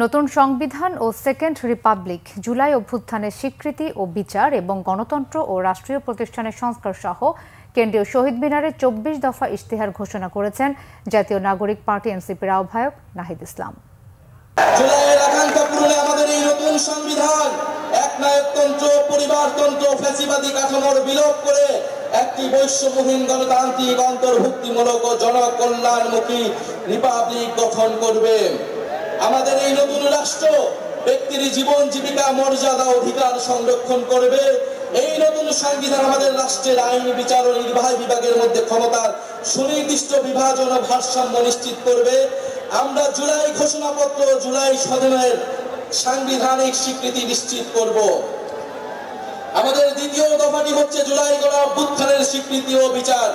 নতুন সংবিধান ও second Republic, July অভ্যুত্থানের স্বীকৃতি ও বিচার এবং গণতন্ত্র ও রাষ্ট্রীয় প্রতিষ্ঠানের সংস্কার সহ কেন্দ্রীয় শহীদ মিনারে ২৪ দফা ইশতেহার ঘোষণা করেছেন জাতীয় নাগরিক পার্টি এনসিপির আহ্বায়ক নাহিদ ইসলাম। জুলাইয়ের আকাঙ্ক্ষা পূরণে আমাদের এই নতুন সংবিধান একনায়কতন্ত্র, পরিবারতন্ত্র, ফ্যাসিবাদী কাঠামোর বিলোপ করে একটি বৈষম্যহীন গণতান্ত্রিক, অন্তর্ভুক্তিমূলক ও জনকল্যাণমুখী রিপাবলিক গঠন করবে। আমাদের এই নতুন রাষ্ট্র ব্যক্তির জীবন, জীবিকা, মর্যাদা, অধিকার সংরক্ষণ করবে। এই নতুন সংবিধান আমাদের রাষ্ট্রের আইন, বিচার ও নির্বাহী বিভাগের মধ্যে ক্ষমতার সুনির্দিষ্ট বিভাজন ও ভারসাম্য নিশ্চিত করবে। আমরা জুলাই ঘোষণাপত্র, জুলাই সদনের সাংবিধানিক স্বীকৃতি নিশ্চিত করব। আমাদের দ্বিতীয় দফাটি হচ্ছে জুলাই গণ অভ্যুত্থানের স্বীকৃতি ও বিচার।